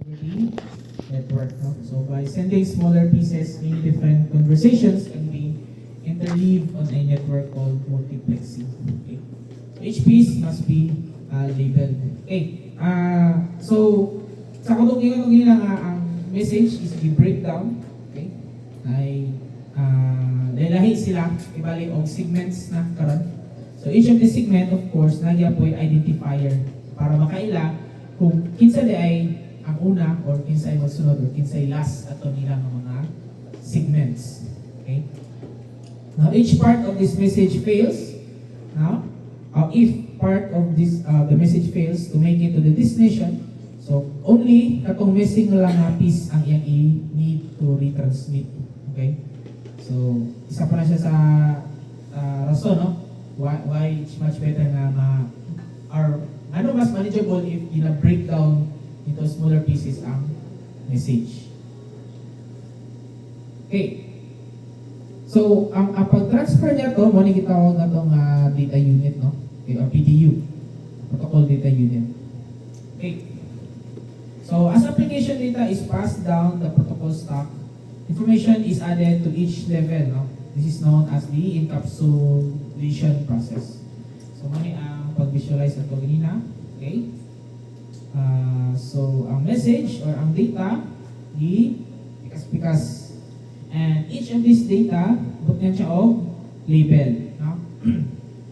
the network. No? So by sending smaller pieces, many different conversations can be interleaved on a network called multiplexing. Okay? So each piece must be labeled. Okay. So sa katugingan ko nila nga ang message is the breakdown. Okay? Ay lahi sila ibali og segments na karon. So each of the segment of course nagya po identifier para makaila kung kinsa di ay ang una or kinsa ay magsunod or kinsa ay last ato nila ng mga segments. Okay? Now each part of this message fails. Now, if part of this the message fails to make it to the destination, so only katong missing lang na piece ang iyang i-need to retransmit. Okay? So isa pa na siya sa rason, no? Why it's much better na or ano mas manageable if break down into smaller pieces ang message. Okay. So, ang pag-transfer niya to, mo ni gitawag na itong data unit, no? Okay, or PDU. Protocol Data Unit. Okay. So, as application data is passed down the protocol stack, information is added to each level, no? This is known as the encapsulation process. So, mali ang pag-visualize na ito ganina. Okay? So, ang message or ang data, pikas-pikas. And each of this data, put niya siya og label. No?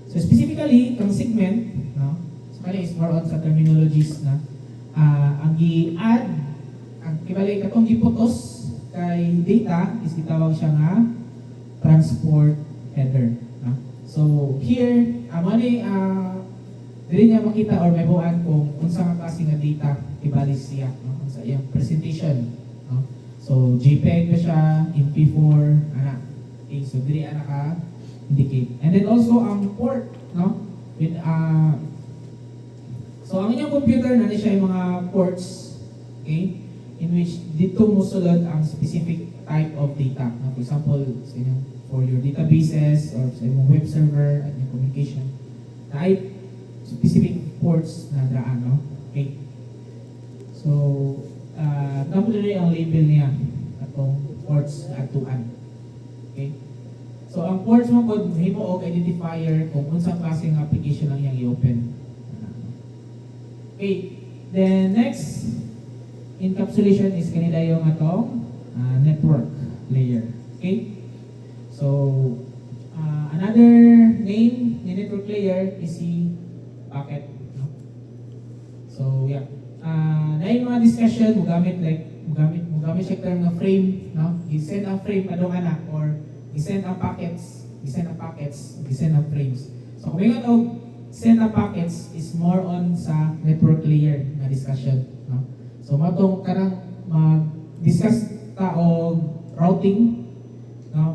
So, specifically, ang segment, no? So, kaya is more on sa terminologies na ang i-add, ang kibali katong iputos kay data is gitawag siya nga transport header. No? So, here, mali dili niya makita or may buwan kung unsa nga klase nga data ibalik siya, no? Sa iyang presentation, no? So JPEG na siya, MP4, ana. Okay, so dili ana ka indicate. And then also ang port, no? With so ang inyong computer na siya yung mga ports, okay? In which dito mo sulod ang specific type of data. No? For example, sa inyong for your databases or sa inyong web server at yung communication. Type specific ports na daan, no? Okay. So, napunod ang label niya atong ports na atuan. Okay. So, ang ports mo po, himo og identifier kung unsang klaseng application lang iyang i-open. Okay. Then, next encapsulation is kanila yung atong network layer. Okay. So, another name ni network layer is si packet. No? So, yeah. Na yung mga discussion, mugamit siya term ng frame, no? I-send ang frame kadong anak or i-send ang packets, i-send ang frames. So, kung may send ang packets is more on sa network layer na discussion, no? So, matong kanang mag-discuss ta og routing, no?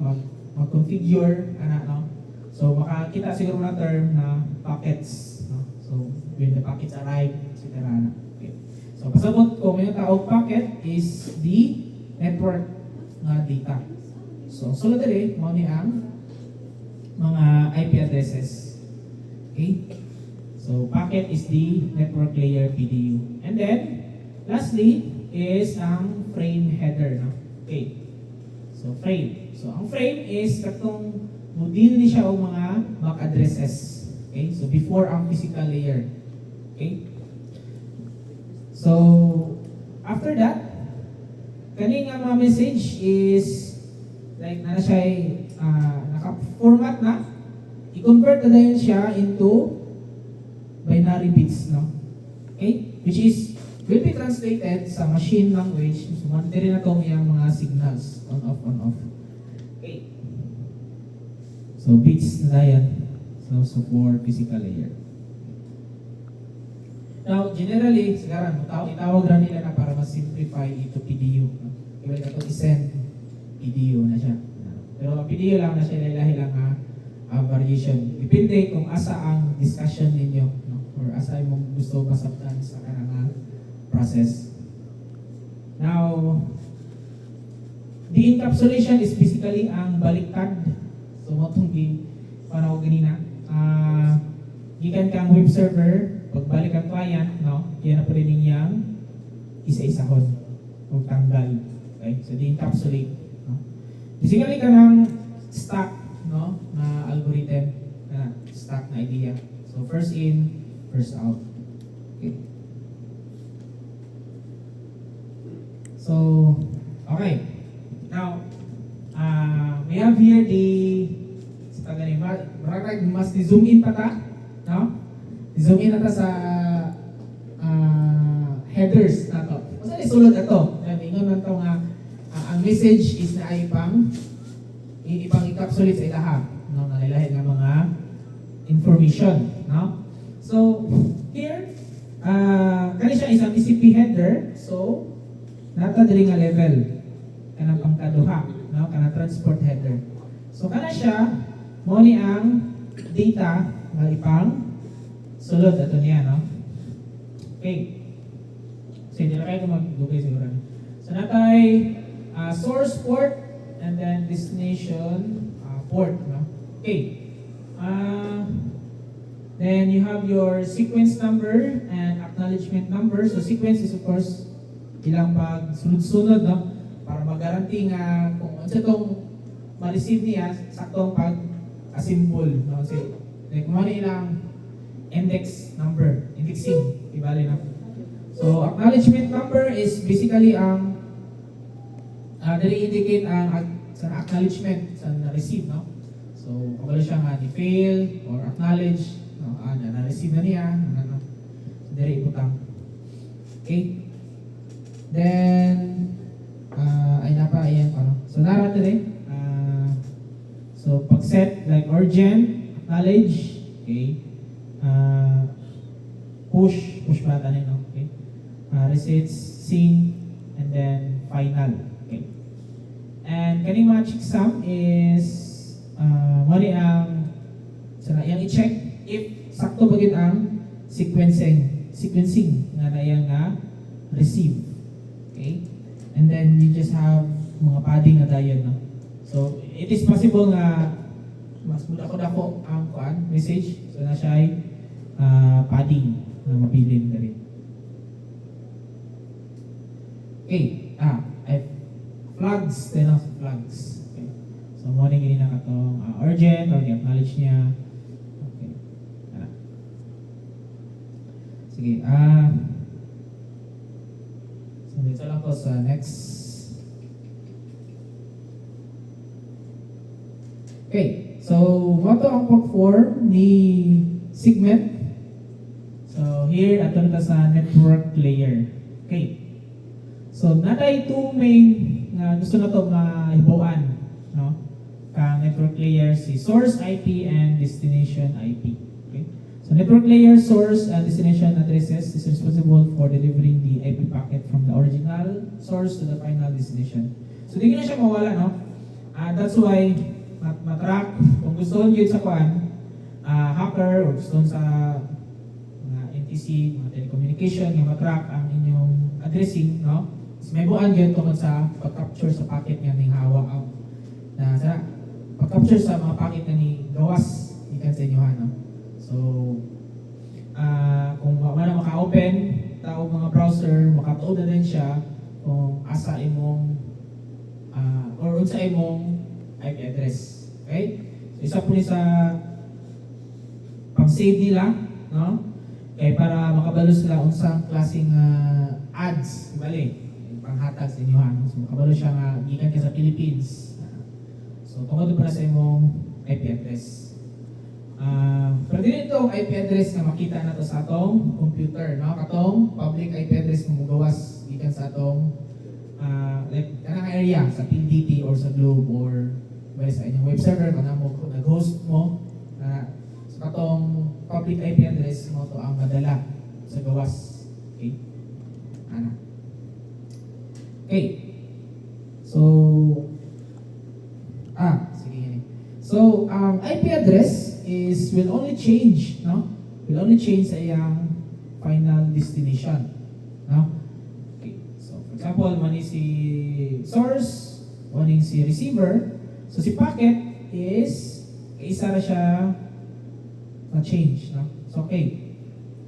Mag-configure, no? So, makakita siguro na term na packets, no? So, when the packets arrive, etc. Okay. So, pasabot ko, may taog packet is the network na data. So, sulod dali, mo ni ang mga IP addresses. Okay? So, packet is the network layer PDU. And then, lastly, is ang frame header. No? Okay. So, frame. So, ang frame is katong model ni siya o mga MAC addresses. Okay? So, before ang physical layer. Okay? So, after that, kaning nga mga message is like na siya naka-format na, i-convert na yun siya into binary bits, no? Okay? Which is will be translated sa machine language. So, monitor na itong yung mga signals on off. Okay. So, bits na yan. So for physical layer. Now, generally, sigara, itawag na nila na para mas-simplify ito PDU. No? Iwala ito i-send PDU na siya. Pero PDU lang na siya, lahi lang variation. Depende kung asa ang discussion ninyo, no? Or asa yung gusto masabtan sa kanang process. Now, the encapsulation is basically ang baliktad. So, matong paano ko ganina. Gikan kang web server, pagbalik ang client, no? Yan na pa rin niyang isa-isahon o tanggal. Okay? So, de-encapsulate. No? Basically, ka ng stack, no, na algorithm, na stack na idea. So, first in, first out. Okay. So, okay. Now, we have here the mas zoom in pa ta, no? Zoom in na ta sa headers na to. Masa isulod na to? Ingon man to nga ang message is na ay ipang encapsulate sa ilaha, no? Nalilahi nga mga information, no? So, here, kani siya isang TCP header, so nata diri nga level kanang pangkaduha, no? Kanang transport header. So kana siya mo ni ang data nga ipang sulod ato niya, no? Okay. So hindi na kayo mag-dugay siguro. So natay source port and then destination port, no? Okay. Then you have your sequence number and acknowledgement number. So sequence is of course ilang pag sunod-sunod, no? Para mag-guarantee nga kung ano itong ma-receive niya, saktong pag-assemble, no? Kasi like kung ano ilang index number, indexing, ibali na. So acknowledgement number is basically ang dali indicate ang sa acknowledgement sa na-receive, no? So kung wala siya nga ni-fail or acknowledge, no? Na-receive na niya, ano. So dali ibutang. Okay? Then ay napa ayan ano. So narata rin. So pag set like urgent, acknowledge, okay. Push button no, okay. Resets, sync, and then final, okay. And kaning mga checksum is mali ang sana yang i-check if sakto ba gid ang sequencing nga nayang nga receive, okay. And then you just have mga padding na dayon, no. So it is possible nga mas dako ang message, so na siya ay padding na mabilin na rin. Okay, flags, flags. Okay. So morning gini na katong urgent or i-acknowledge niya. Okay. Sige, so dito lang ko sa next. Okay, so mato ang pag-form ni segment. So here ato na sa network layer. Okay. So natay two main nga gusto na to mahibawan, no? Ka network layer si source IP and destination IP. Okay. So network layer source and destination addresses is responsible for delivering the IP packet from the original source to the final destination. So di na siya mawala, no? That's why matrack kung gusto niyo sa hacker or gusto sa mga NTC, mga telecommunication, yung matrack ang inyong addressing, no? So, may buwan yun tungkol sa pag-capture sa packet nga ning hawa na sa pag-capture sa mga packet nga ni gawas ikan sa inyo, no? So kung wala maka-open tao mga browser, makatuod na din siya kung asa imong or unsa imong IP address. Okay? So isa po ni sa pang-save nila, no? Kaya para makabalo sila unsang klaseng ads, bali, panghatag sa inyo, no? So makabalo siya nga gikan ka sa Philippines. So tungod pa na sa imong IP address. Pero dito itong IP address na makita na to sa atong computer, no? Katong public IP address na mugawas gikan sa atong like kanang area sa PLDT or sa Globe or sa inyong web server kana mo nag-host mo so katong public IP address mo to ang madala sa gawas. Okay? Okay. So sige. So IP address will only change, no? Will only change sa iyang final destination, no? Okay. So for example, man si source, man si receiver. So si packet is isa na siya na change, no? So okay.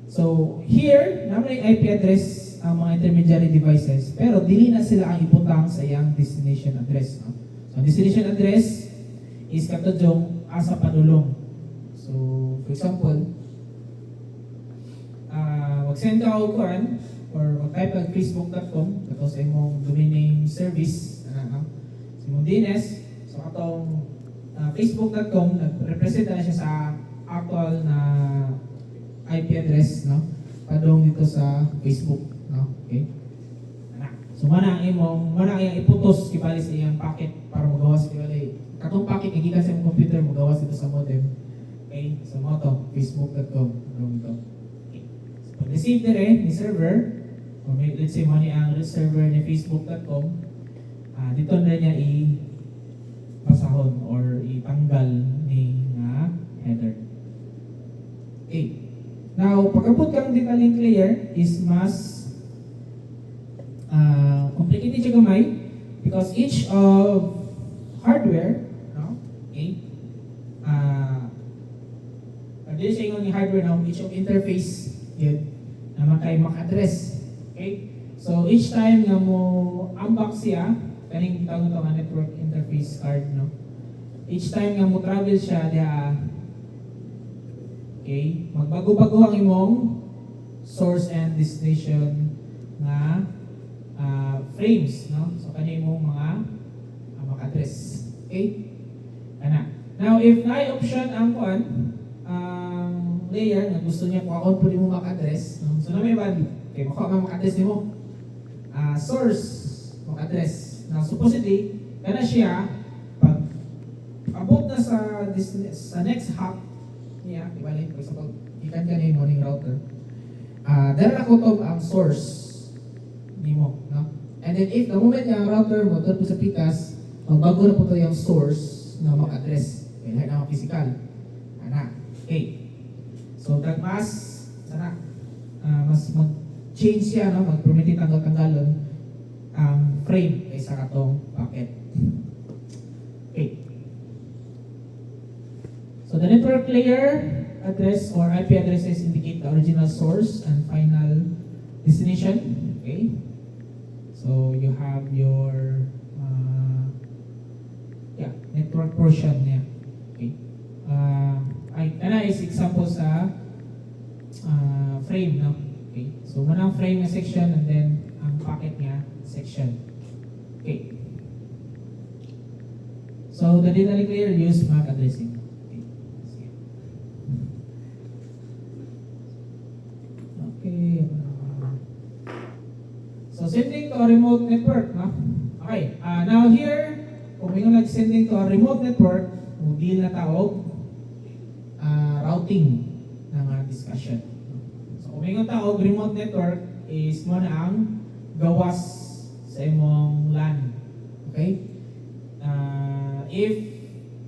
So here, naman yung IP address ang mga intermediary devices, pero dili na sila ang ibutang sa iyang destination address. No? So, ang destination address is katod yung asa padulong. So, for example, mag-send ka og kuan or mag-type kag facebook.com kato sa imong domain name service sa imong DNS. So, katong facebook.com nag-represent na siya sa actual na IP address, no? Padong dito sa Facebook, no? Okay? So mana ang iyang iputos kibali sa iyang packet para magawas kibali. Katong packet gikan sa imong computer magawas dito sa modem. Okay? So mo to facebook.com dito. Okay. So pag-receive dire ni server or let's say mo ni ang server ni facebook.com, dito na niya basahon or itanggal ni nga header. Okay. Now, pag-abot kang data link layer is mas complicated siya gamay because each of hardware, no? Okay? Dili siya yung hardware na each of interface yun naman kay MAC address. Okay? So, each time nga mo unbox siya, kaning tawag ito nga network interface card, no? Each time nga mo travel siya, okay, magbago-bago ang imong source and destination nga frames, no? So kanya imong mga MAC address. Okay? Ana. Now if na option ang layer nga gusto niya kuha po nimo MAC address, no? So na may bali. Okay, makuha ang MAC address nimo. Source MAC address. Now supposedly kana siya pag abot na sa next hop niya, ibalik ko sa pag ikan ka niya yung morning router. Dahil na ko to ang source nimo, no? And then if the moment yung router mo doon po sa pikas, magbago na po to yung source na MAC address. Okay, lahat na physical. Okay. So mas mag-change siya, no? Mag-permit tanggal-tanggalon ang frame kaysa katong packet. Okay. So the network layer address or IP addresses indicate the original source and final destination. Okay. So you have your network portion niya. Okay. Ana is example sa frame, no? Okay. So muna ang frame na section and then ang packet niya section. Okay. So the data link layer use MAC addressing. So sending to a remote network, no? Okay, now here, kung may nag-sending to a remote network, deal na taog routing ng discussion. So kung may taog remote network is mo na ang gawas sa imong LAN. Okay? If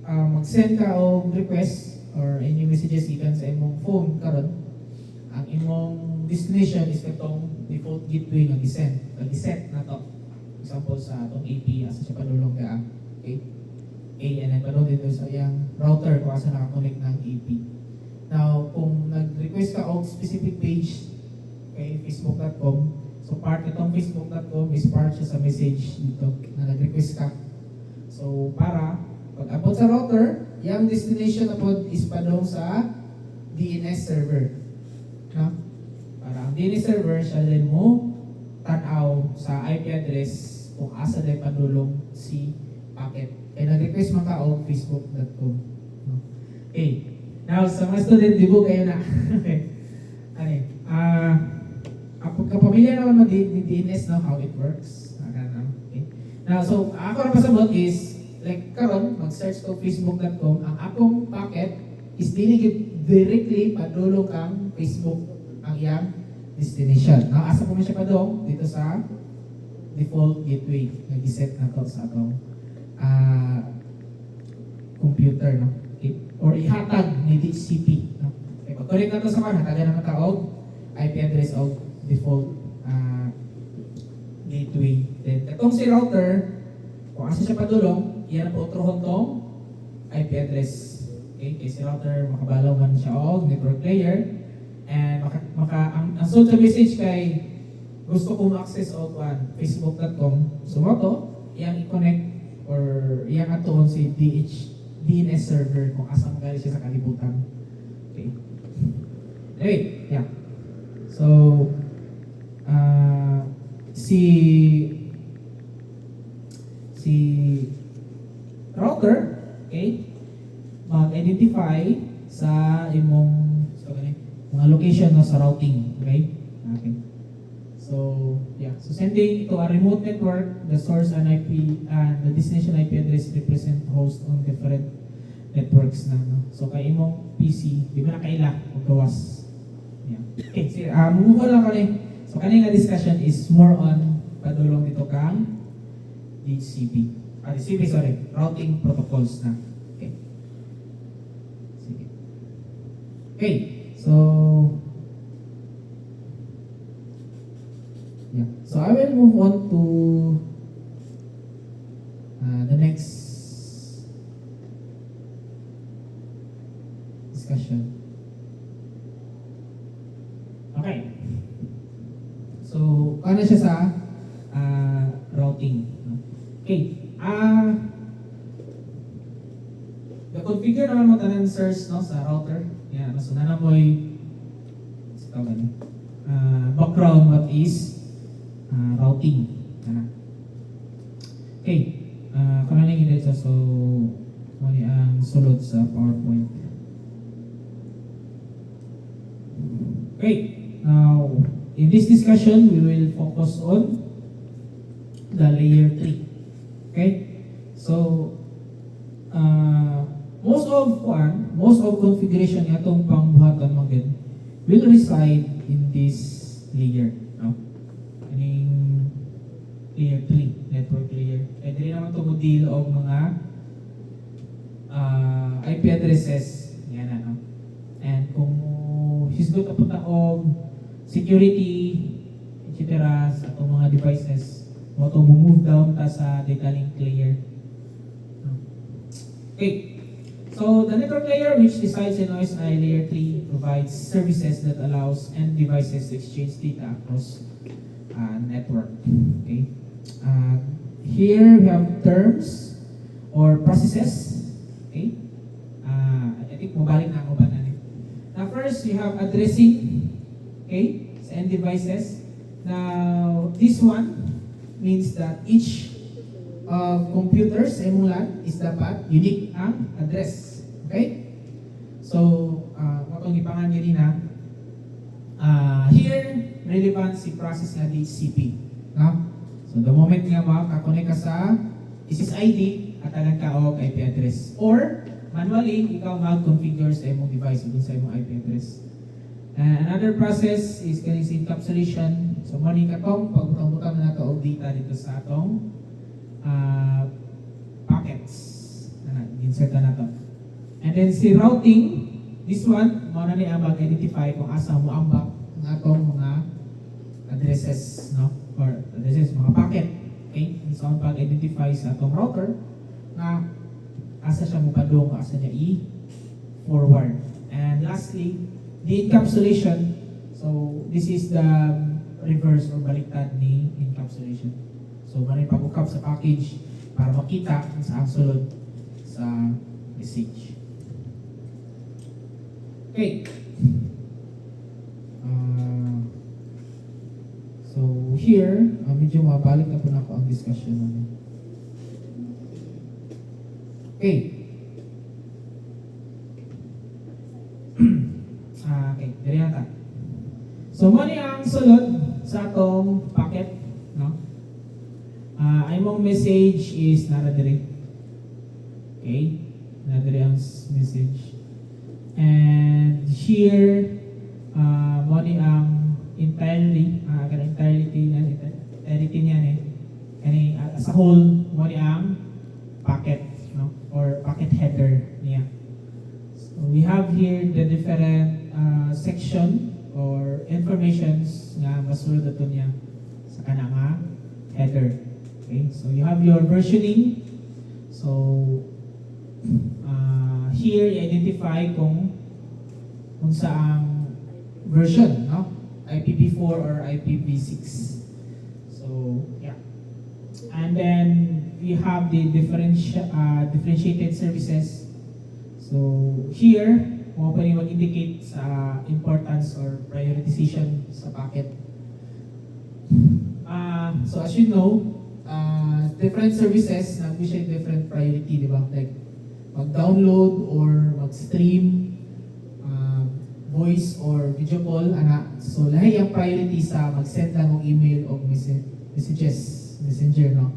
mag-send ka og request or any messages gikan sa imong phone karon, ang imong destination is katong default gateway nga gi-set na to. Example sa atong AP asa siya padulong ka. Okay? And then padulong dito sa iyang router kung asa naka-connect ng AP. Now, kung nag-request ka og specific page kay facebook.com, so part itong facebook.com is part siya sa message dito na nag-request ka. So, para pag abot sa router, yung destination na pod is padong sa DNS server. No? Para ang DNS server siya din mo tanaw sa IP address kung asa din padulong si packet. Kaya nag-request man ka og facebook.com. No? Okay. Now, sa mga student, dibog kayo na. Okay. Kapamilya naman mo ni DNS, no? How it works. Okay. Now, so, ako na pasabot is, like, karon mag-search ko facebook.com, ang akong packet is dinigit directly padulong kang Facebook ang iyang destination. Now, asa po man siya padong dito sa default gateway na giset na to sa atong computer, no? Okay. Or ihatag ni DHCP, no? Okay, pag-connect na to sa kan, hatagan naman taog IP address of default gateway. Then, itong si router, kung asa siya padulong, yan po utrohon tong IP address. Okay, kasi router makabalaw man siya og network layer and ang social message kay gusto kong access o facebook.com, so mo to, iyang i-connect or iyang atoon si DNS server kung asa magaling siya sa kalibutan. Okay. Anyway, yeah. So, si router, okay, mag-identify sa imong mga location no, sa routing, okay? Okay. So, yeah. So, sending to a remote network, the source and IP and the destination IP address represent host on different networks na, no? So, kay imong PC, di ba na kaila o gawas? Yeah. Okay, so, move on lang kani. So, kani nga discussion is more on padulong dito kang DHCP, routing protocols na. Okay. Sige. Okay, so, yeah. So I will move on to the next discussion. Okay. So, ano siya sa routing. Okay. The-configure naman mo tanan search no, sa router. Yan. So, na mo'y background what is routing. Okay. Kung ano yung dito, so mali ang sulod sa PowerPoint. Okay. Now, in this discussion, we will focus on the layer 3. Okay? So, most of configuration itong pangbuhatan magid will reside in this layer. No? Kaning layer 3, network layer. Kaya dili naman ito deal o mga IP addresses. Yan na, no? And kung hisgot na punta o security, etc. sa itong mga devices, mo ito move down ta sa data link layer. Okay. So the network layer, which resides in OSI layer 3, provides services that allows end devices to exchange data across network. Okay. Here we have terms or processes. Okay. I think mabalik na ako ba na. Now first, we have addressing. Okay, sa end devices. Now this one means that each computers sa imong LAN is dapat unique ang address. Okay? So, matong ipangan nyo din here, relevant si process nga DHCP. No? So, the moment nga makakonect ka sa SSID, atagan ka o IP address. Or, manually, ikaw mag-configure sa imong device dun sa imong IP address. Another process is kaning encapsulation. So, mani katong pagbutang-butang na nato og data dito sa atong packets na insert na to. And then si routing, this one, mao na ni ang mag-identify kung asa mo ambak ng atong mga addresses, no? Or addresses, mga packet. Okay? So, ang pag-identify sa atong router na asa siya mo padung, asa niya i-forward. And lastly, the encapsulation. So, this is the reverse or baliktad ni encapsulation. So, maraming pag-ukap sa package para makita sa ang sulod sa message. Okay. So, here, medyo mabalik na po na ako ang discussion namin. Okay. Okay, diri na ta. So, mani ang sulod sa atong packet, no? Imong message is nara diri. Okay? Nara diri ang message. And here, mani ang entirety niya kani as a whole, mani ang packet, no? Or packet header niya. So we have here the different section or informations nga masulod ato niya sa kana nga header. Okay, so you have your versioning. So here i-identify kung saang version, no? IPv4 or IPv6. So, yeah. And then we have the differentiated services. So, here, mo pa rin mag-indicate sa importance or prioritization sa packet. So, as you know, different services nag-share different priority, di ba? Like, mag-download or mag-stream, voice or video call, ana. So, lahat yung priority sa mag-send lang ng email o messenger, no?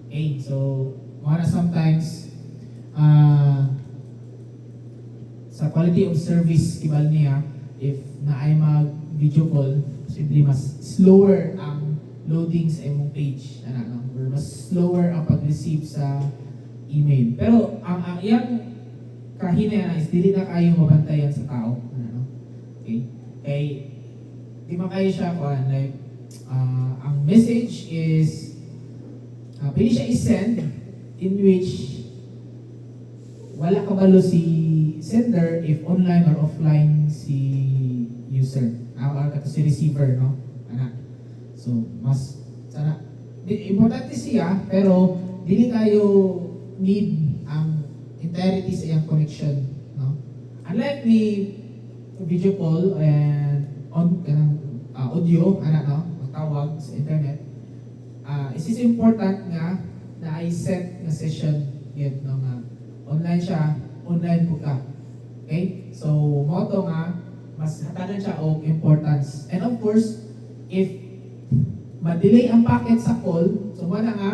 Okay, so, mga sometimes, sa quality of service, ibal niya, if na ay mag-video call, simply mas slower ang loading sa imong page, ano, or mas slower ang pag-receive sa email. Pero, ang iyang kahinayana is dili na kayo mabantayan sa tao. Ano? Okay? Kaya, di man kayo siya, like, ang message is, pwede siya i-send in which wala kabalo si sender if online or offline si user. Or si receiver, no? Anak. So, mas, sana, importante siya, pero dili kayo need ang entirety sa iyang connection, no? Unlike ni video call and audio, anak, no? Magtawag sa internet, it is important nga na I set na session yun, no? Nga online siya, online po ka. Okay? So, mo to nga, mas hatagan siya og importance. And of course, if ma-delay ang packet sa call, so wala nga,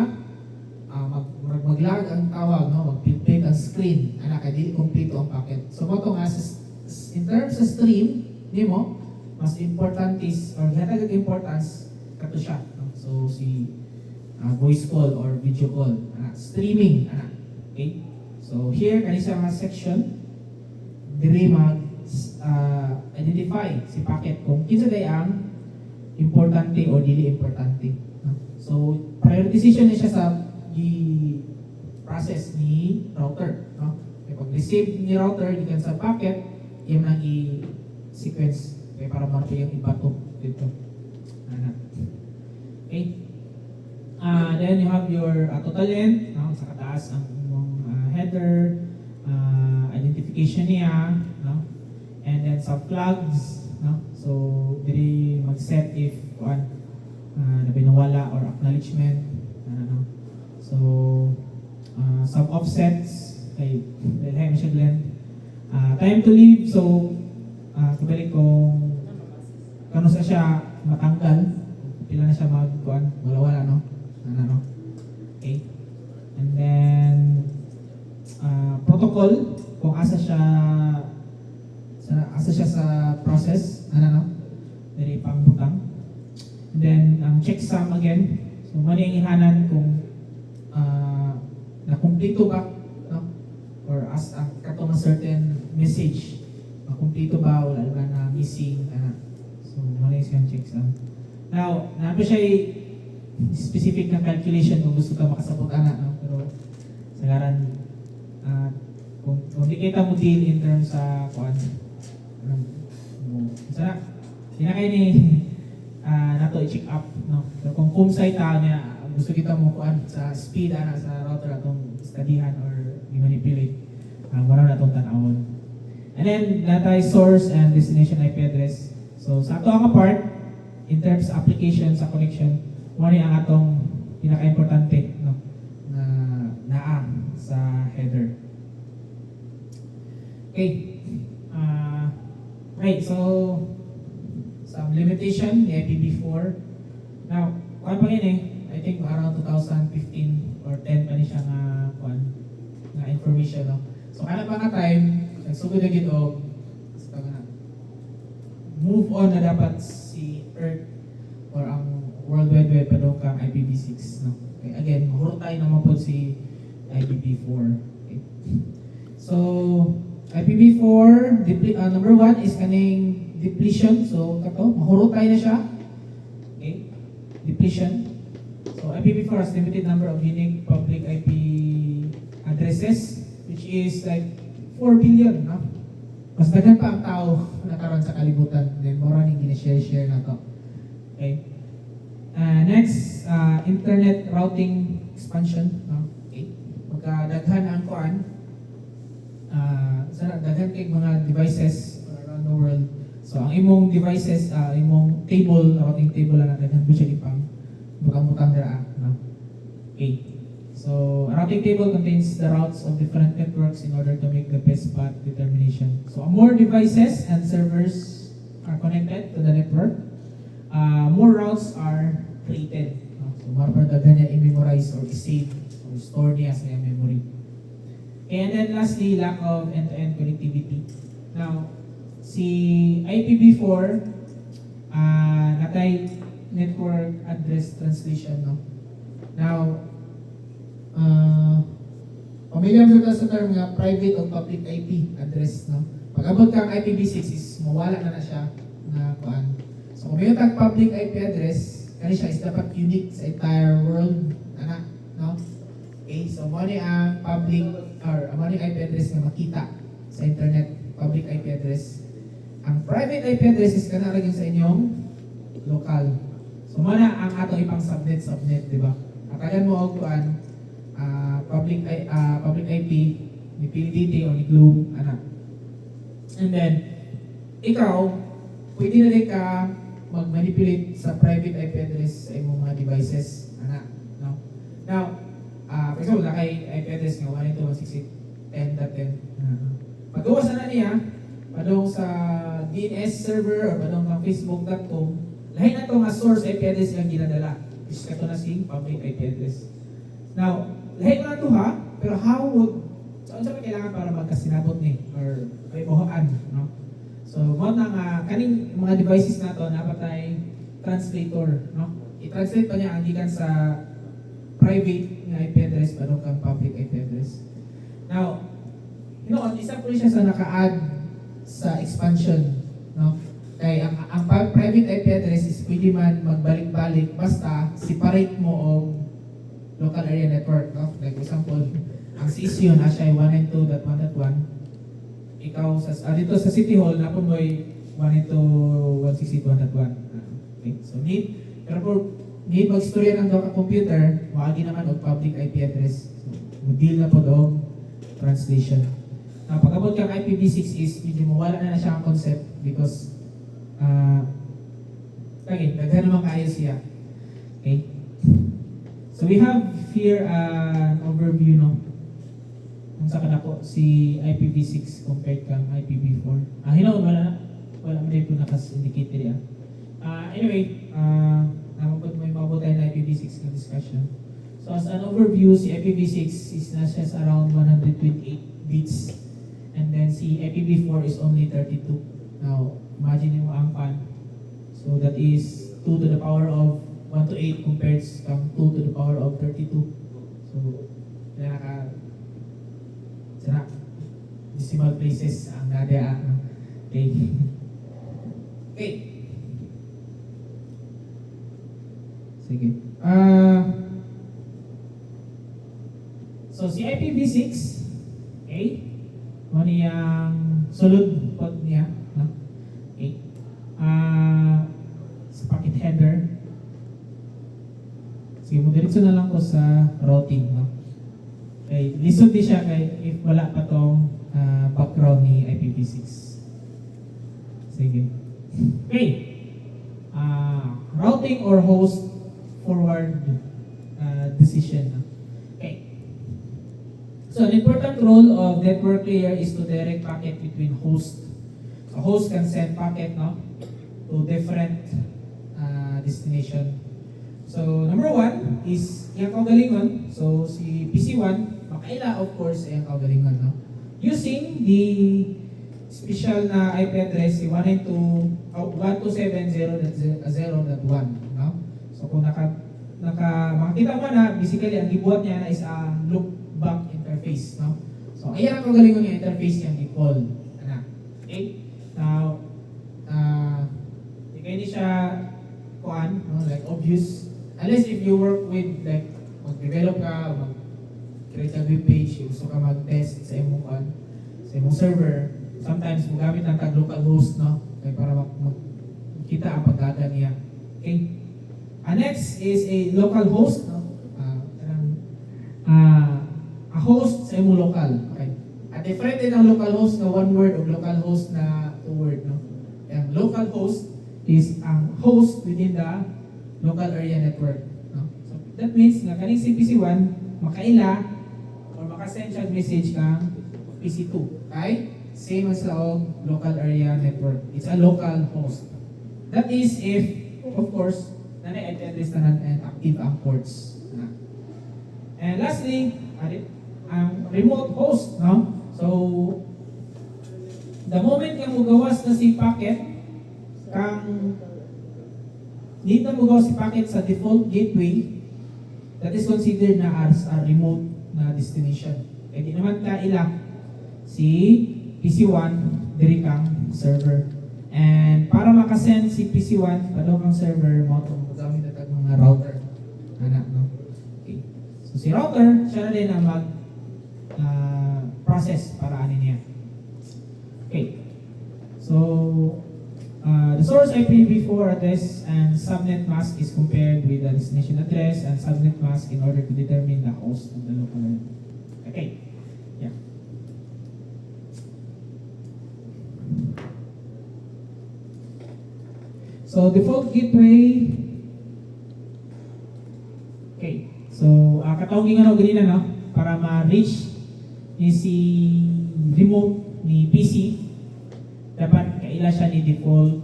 mag-lag ang tawag, no? Mag-plate ang screen, anak, hindi kompleto ang packet. So, mo to nga, in terms sa stream, di mo, mas important is, or hatagan importance, kato siya. No? So, si voice call or video call, anak, streaming, anak. Okay? So, here, kanisa mga section, dire mag-identify si packet kung kinsa day ang importante o dili importante. No? So, prioritization niya siya sa process ni router. No? Kaya pag-receive ni router, gikan sa packet, yung nang i-sequence kaya para marto yung iba to dito. Okay? Then you have your total length, no? Sa kataas ang header, identification niya, no? And then some flags, no? So, dili mag-set if na binawala or acknowledgement, no? So, some offsets, kay dahil siya length. Time to leave, so, kabalik kung kano sa siya matanggal, pila na siya wala-wala, no? No? Okay? And then, protocol, kung asa siya sa process, dari pangbutang. And then, checksum again. So, mali ang ihanan kung nakumpleto ba, no? Or as katong certain message, nakumpleto ba, wala ba na missing, so, mali siyang checksum. Now, napo siya specific na calculation kung gusto ka makasabot, no? Pero, sa ngaran, kung di kita mo deal in terms sa sana di na kayo ni nato i-check up, no? So kung kumsay tao niya gusto kita mo sa speed sa router atong studyhan or i-manipulate, wala na itong tanawon. And then natay source and destination IP address. So sa ato ang part in terms sa application sa connection, mo ni ang atong pinaka-importante, no? Na naa sa header. Okay. Right, so some limitation, the IPv4. Now, kuan pa I think around 2015 or 10 pa ni siya nga information, no? So kana pa nga time, nagsugod na gid og move on na dapat si Earth or ang World Wide Web padong kang IPv6, no? Okay, again, mahurtay naman po si IPv4. Okay. So, IPv4, number 1 is kaning depletion. So, mahurutay na siya. Okay? Depletion. So, IPv4 has limited number of unique public IP addresses, which is like 4 billion, no? Mas daghan pa ang tao na karon sa kalibutan. Then more ning gina-share na to. Okay. Next, internet routing expansion. No? Okay. Magkadaghan ang kuan. Daghan kay mga devices around the world. So ang imong devices, imong table, routing table na daghan po siya ipang bukamutang dira. No? Okay. So, a routing table contains the routes of different networks in order to make the best path determination. So, more devices and servers are connected to the network, more routes are created. No? So, mapagdagan niya i-memorize or i-save or store niya sa iyang memory. And then lastly, lack of end-to-end connectivity. Now, si IPv4, natay network address translation. No? Now, pamilyar mo sa term nga private o public IP address, no? Pag abot kang IPv6 is mawala na siya na kuan. So kung may tag public IP address, kani siya is dapat unique sa entire world, ana, no? Okay, so mo ni ang public or mo ni IP address nga makita sa internet, public IP address. Ang private IP address is kana ra sa inyong local. So mo na ang ato ipang subnet, di ba? Atagan mo og kuan public IP ni PLDT o ni Globe, anak. And then, ikaw, pwede na rin ka mag-manipulate sa private IP address sa imong mga devices, anak. No? Now, for example, nakay IP address nga 192.168.10.10. Pag-gawa na niya, padong sa DNS server or padong ng facebook.com, lahat na ito nga source IP address yung ginadala. Is ito na sing public IP address. Now, lahat na ito ha, pero how would, saan sa kailangan para magkasinabot ni or may buhaan, no? So, mo na nga, kaning mga devices na ito, napatay translator, no? I-translate pa niya ang gikan sa private nga IP address pa kang public IP address. Now, isa po siya sa naka-add sa expansion, no? Kaya ang private IP address is pwede man magbalik-balik basta separate mo o local area network, no? Like example, ang CSU na siya ay 192.1.1. Ikaw dito sa City Hall na po mo'y 192.168.1.1. Okay, so pero po need mag-storya ng ka computer, maagi naman og public IP address. So, deal na po doon translation. Now, pag abot kang IPv6 is medyo mawala na siya ang concept because daghan naman kayo siya. Okay? So we have here an overview, no? Kung sa kanako si IPv6 compared kang IPv4. Wala mo dito nakas-indicate niya. Anyway, may mabuti na IPv6 na discussion. So as an overview, si IPv6 is nasa around 128 bits. And then si IPv4 is only 32. Now, imagine mo ang pan. So that is 2 to the power of 1 to 8 compared sa 2 to the power of 32. So, decimal places ang nadya. Okay. Okay. Sige. So, si IPv6, okay, ano niyang sulod pod niya, no? Okay. Sa packet header, sige, diretso na lang ko sa routing, no? Okay, lisod di siya kay if wala pa tong background ni IPv6. Sige. Okay. Routing or host forward decision. No? Okay. So an important role of network layer is to direct packet between host. A host can send packet, no, to different destination. So, number one is iyang kaugalingon. So, si PC1, makaila of course iyang kaugalingon, no? Using the special na IP address, si 127.0.1, no? So, kung makikita mo na, basically, ang gibuhat niya na is ang loopback interface, no? So, ayan ang kaugalingon yung interface niyang i-call. Okay? Now, hindi siya kuan, no? Like obvious. Unless if you work with, like, mag-develop ka, mag-create a web page, gusto ka mag-test sa imong server, sometimes magamit ang tag local host, no? Okay, para makita ang pagdaga niya. Okay. Next is a local host, no? A host sa imong local. Okay. At different din ang local host na one word o local host na two word, no? Ang local host is ang host within the local area network, no? So that means nga kaning CPC1 makaila or makasend siya message kang PC2. Okay? Same as sa local area network. It's a local host. That is if, of course, nanay IP address na and active ang ports. And lastly, ang remote host, no? So, the moment kang mugawas na si packet, need na mugawas si packet sa default gateway, that is considered na as a remote na destination. Kaya di naman ka ilak si PC1 diri kang server. And para makasend si PC1 padong kang server mo itong magamit na tag mga router. Anak, no? Okay. So si router, siya na din ang process para anin niya. Okay. So the source IPv4 address and subnet mask is compared with the destination address and subnet mask in order to determine the host of the local area. Okay. Yeah. So default gateway. Okay. So katawag nga ganina, no, para ma-reach ni si remote ni PC, dapat kaila siya ni default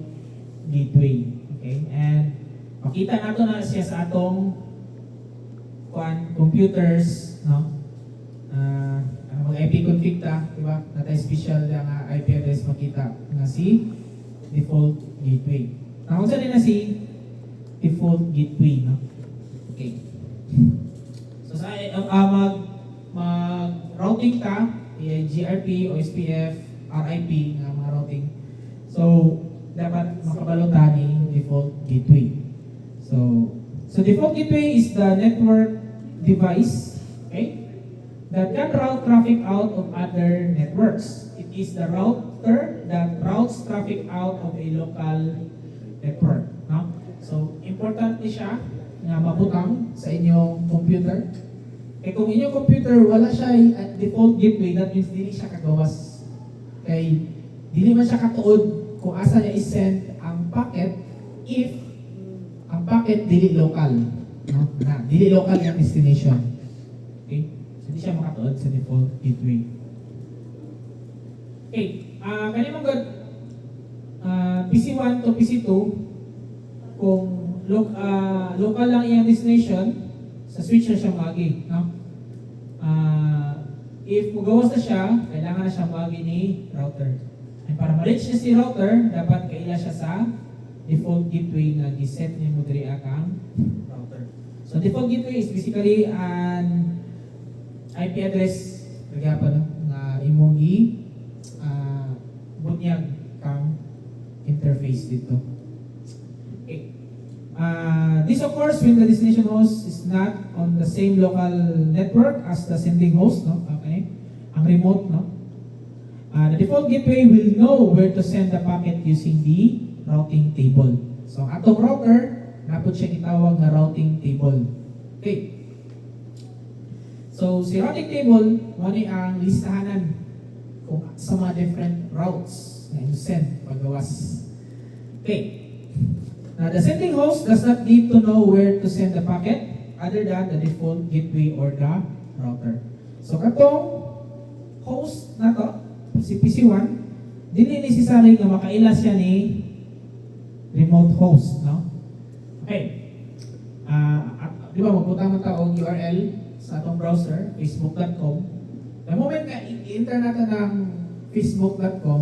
gateway. Okay? And makita nato na siya sa atong computers, no? Mag-IP config ta, di ba? Natay special nga IP address makita nga si default gateway. Kung saan na si default gateway, no? Okay. So sa mag-routing ka, GRP, OSPF, RIP nga mga routing. So dapat makabalo ta ni default gateway. So default gateway is the network device, okay, that can route traffic out of other networks. It is the router that routes traffic out of a local network, no? So important ni siya nga mabutang sa inyong computer. Kaya kung inyong computer wala siya at default gateway, that means dili siya kagawas. Kay dili man siya katuod kung asa niya i-send ang packet if ang packet dili local, no? Dili local yung destination. Okay? So hindi siya makatuod sa default gateway. Okay, kanimong PC1 to PC2, kung local lang iyang destination, sa switch na siya magi, no? If magawas na siya, kailangan na siya magi ni router. And para ma-reach niya si router, dapat kaila siya sa default gateway na giset niya mo diri akang router. So default gateway is basically an IP address kagapa, no, nga imong bunyag kang interface dito. Okay. This occurs when the destination host is not on the same local network as the sending host, no? Okay. Ang remote, no? The default gateway will know where to send the packet using the routing table. So atong router, napod siya gitawag nga routing table. Okay. So si routing table, mo ni ang listahanan kung sa mga different routes na send paggawas. Okay. Now, the sending host does not need to know where to send the packet other than the default gateway or the router. So katong host na to, si PC1, dili necessary nga makaila siya ni remote host, no? Okay. Di ba magpunta man ta og URL sa atong browser, facebook.com. The moment nga i-enter natin ng facebook.com,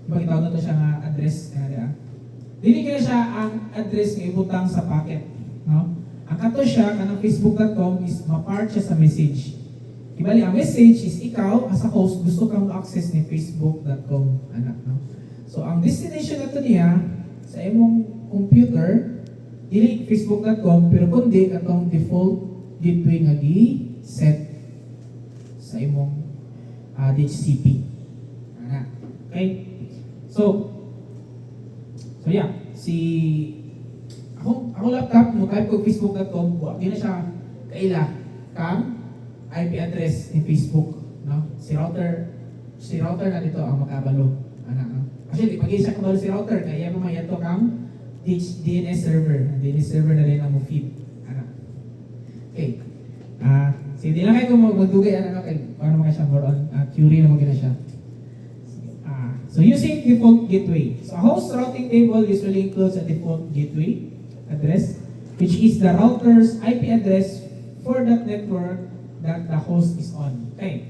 di ba kitawag na to siya nga address nga diya? Dili kaya siya ang address nga ibutang sa packet, no? Ang kato siya kanang facebook.com is ma-part siya sa message. Ibali ang message is ikaw as a host gusto kang access ni facebook.com, anak, no? So ang destination nato niya sa imong computer dili facebook.com pero kundi katong default gateway nga gi-set sa imong DHCP. Ana. Okay? So yeah, ako laptop, mo type ko facebook.com, di na siya kaila kang IP address ni Facebook, no? Si router na dito ang makabalo. Actually, pag isa kabalo si router, kaya mamaya to kang DNS server na rin ang mo feed. Okay. So hindi lang kayo magdugay kay paano mga siya more on theory na magana siya. So using default gateway. So a host routing table usually includes a default gateway address, which is the router's IP address for that network that the host is on. Okay.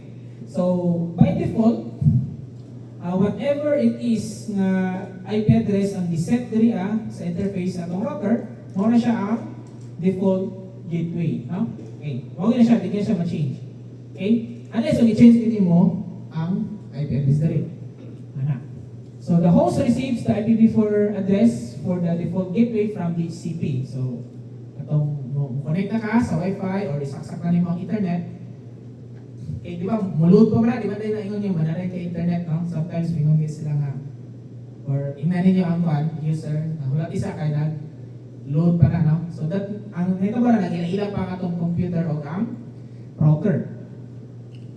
So by default, whatever it is na IP address ang giset diri sa interface sa atong router, mo na siya ang default gateway, no? Okay. Mo na siya, di na siya ma-change. Okay? Unless kung i-change din mo ang IP address diri. So the host receives the IPv4 address for the default gateway from the DHCP. So atong connect na ka sa Wi-Fi or isaksak na nimo ang internet. Okay, di ba? Mulod pa ba? Di ba tayo na ingon yung manaray ka internet, no? Sometimes ingon sila nga or ingnan niyo ang user na hulat isa kay load pa na, no? So that ang nito ba na nagila pa atong computer o ang router.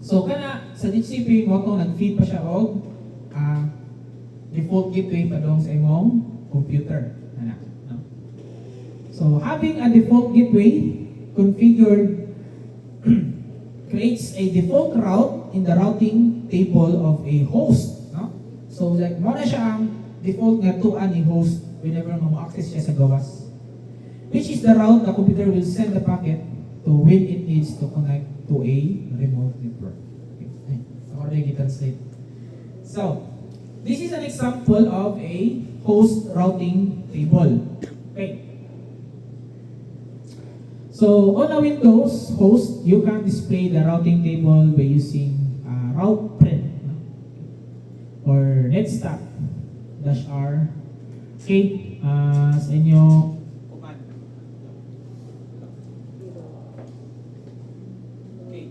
So kana sa DHCP mo to nag-feed pa siya og default gateway pa dong sa imong computer. No? So having a default gateway configured creates a default route in the routing table of a host. No? So like mo na siya ang default nga tuan ni host whenever mo-access siya sa gawas. Which is the route the computer will send the packet to when it needs to connect to a remote network. Okay. Ako na i-translate. So, this is an example of a host routing table. Okay. So on a Windows host, you can display the routing table by using route print or netstack-r. Okay. Sa inyo command. Okay.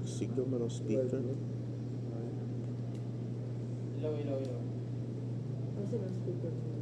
Signal man ang speaker. Ilaw. Kasi ang speaker mo.